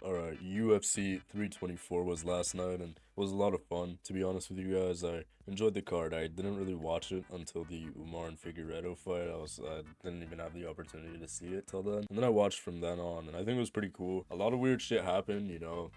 Alright, UFC 324 was last night and was a lot of fun. To be honest with you guys, I enjoyed the card. I didn't really watch it until the Umar and Figueiredo fight. I didn't even have the opportunity to see it till then. And then I watched from then on, and I think it was pretty cool. A lot of weird shit happened,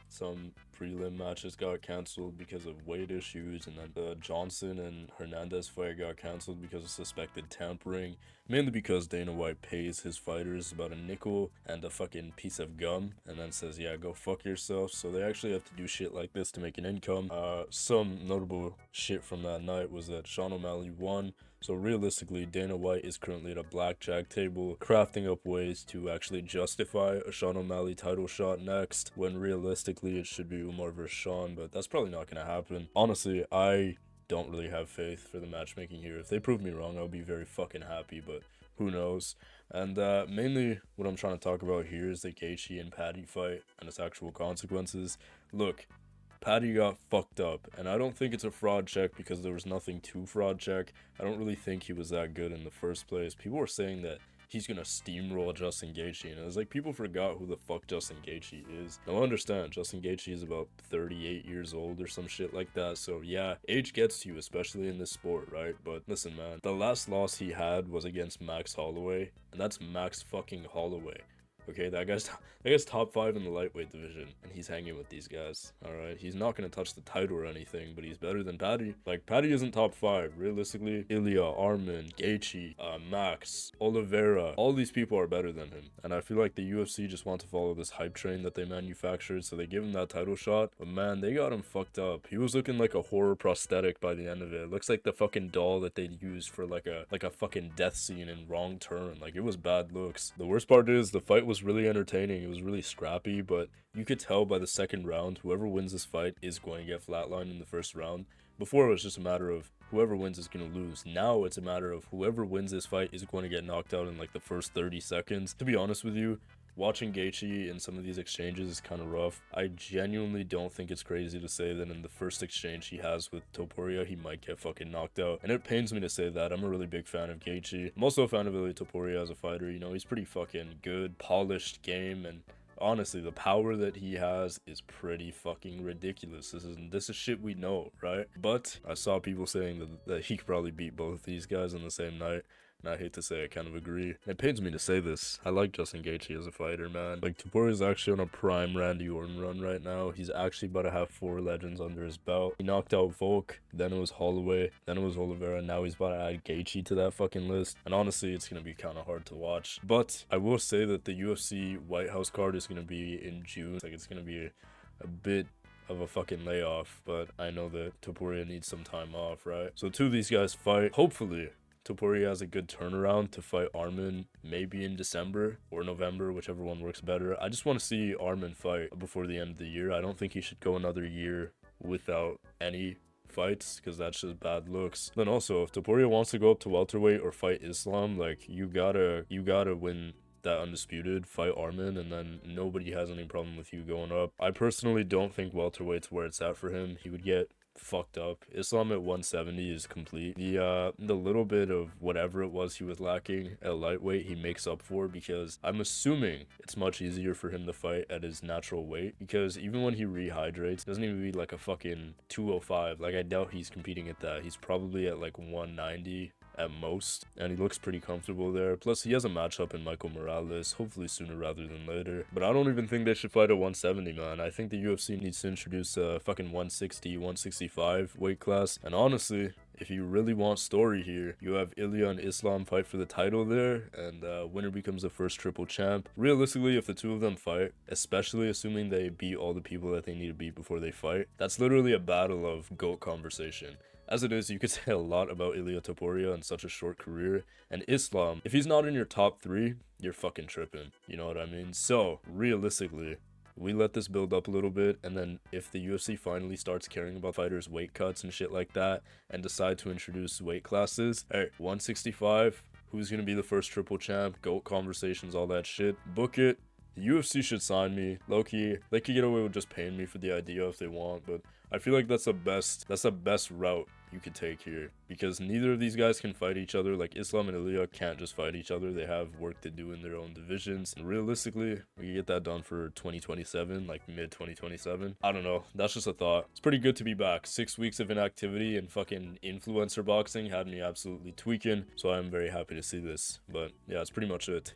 some prelim matches got canceled because of weight issues, and then the Johnson and Hernandez fight got canceled because of suspected tampering, mainly because Dana White pays his fighters about a nickel and a fucking piece of gum, and then says, yeah, go fuck yourself. So they actually have to do shit like this to make an income. Some notable shit from that night was that Sean O'Malley won. So realistically, Dana White is currently at a blackjack table, crafting up ways to actually justify a Sean O'Malley title shot next, when realistically it should be Umar versus Sean, but that's probably not gonna happen. Honestly, I don't really have faith for the matchmaking here. If they prove me wrong, I'll be very fucking happy, but who knows. And mainly what I'm trying to talk about here is the Gaethje and Paddy fight and its actual consequences. Look, Paddy got fucked up, and I don't think it's a fraud check because there was nothing to fraud check. I don't really think he was that good in the first place. People were saying that he's gonna steamroll Justin Gaethje, and it was like people forgot who the fuck Justin Gaethje is. Now I understand Justin Gaethje is about 38 years old or some shit like that, so yeah, age gets to you, especially in this sport, right? But listen, man, the last loss he had was against Max Holloway, and that's Max fucking Holloway. Okay, that guy's top 5 in the lightweight division, and he's hanging with these guys. All right, he's not gonna touch the title or anything, but he's better than Paddy. Like, Paddy isn't top 5 realistically. Ilya, Armin, Gaethje, Max, Oliveira, all these people are better than him, and I feel like the UFC just want to follow this hype train that they manufactured, so they give him that title shot. But man, they got him fucked up. He was looking like a horror prosthetic by the end of it. Looks like the fucking doll that they'd used for like a fucking death scene in Wrong Turn. Like, it was bad looks. The worst part is the fight was really entertaining. It was really scrappy, but you could tell by the second round, whoever wins this fight is going to get flatlined in the first round. Before, it was just a matter of whoever wins is going to lose. Now it's a matter of whoever wins this fight is going to get knocked out in like the first 30 seconds. To be honest with you, watching Gaethje in some of these exchanges is kind of rough. I genuinely don't think it's crazy to say that in the first exchange he has with Topuria, he might get fucking knocked out. And it pains me to say that. I'm a really big fan of Gaethje. I'm also a fan of Ilya Topuria as a fighter. He's pretty fucking good, polished game, and honestly, the power that he has is pretty fucking ridiculous. This is shit we know, right? But I saw people saying that he could probably beat both these guys on the same night. And I hate to say I kind of agree. It pains me to say this. I like Justin Gaethje as a fighter, man. Like, Topuria is actually on a prime Randy Orton run right now. He's actually about to have 4 legends under his belt. He knocked out Volk, then it was Holloway, then it was Oliveira, and now he's about to add Gaethje to that fucking list. And honestly, it's going to be kind of hard to watch. But I will say that the UFC White House card is going to be in June. It's going to be a bit of a fucking layoff, but I know that Topuria needs some time off, right? So two of these guys fight. Hopefully Topuria has a good turnaround to fight Armin, maybe in December or November, whichever one works better. I just want to see Armin fight before the end of the year. I don't think he should go another year without any fights, because that's just bad looks. Then also, if Topuria wants to go up to welterweight or fight Islam, like, you gotta win that undisputed, fight Armin, and then nobody has any problem with you going up. I personally don't think welterweight's where it's at for him. He would get fucked up. Islam at 170 is complete. The little bit of whatever it was he was lacking at lightweight, he makes up for, because I'm assuming it's much easier for him to fight at his natural weight, because even when he rehydrates, it doesn't even be like a fucking 205. Like, I doubt he's competing at that. He's probably at like 190 at most, and he looks pretty comfortable there. Plus, he has a matchup in Michael Morales, hopefully sooner rather than later. But I don't even think they should fight at 170, man. I think the UFC needs to introduce a fucking 160, 165 weight class. And honestly, if you really want story here, you have Ilya and Islam fight for the title there, and winner becomes the first triple champ. Realistically, if the two of them fight, especially assuming they beat all the people that they need to beat before they fight, that's literally a battle of GOAT conversation. As it is, you could say a lot about Ilya Topuria in such a short career, and Islam, if he's not in your top 3, you're fucking tripping, you know what I mean? So, realistically, we let this build up a little bit, and then if the UFC finally starts caring about fighters' weight cuts and shit like that, and decide to introduce weight classes, hey, 165, who's gonna be the first triple champ, GOAT conversations, all that shit, book it. The UFC should sign me. Low-key, they could get away with just paying me for the idea if they want, but I feel like that's the best route, you could take here, because neither of these guys can fight each other. Like, Islam and Ilya can't just fight each other. They have work to do in their own divisions, and realistically, we can get that done for 2027, like mid 2027. I don't know, that's just a thought. It's pretty good to be back. 6 weeks of inactivity and fucking influencer boxing had me absolutely tweaking, so I'm very happy to see this. But yeah, that's pretty much it.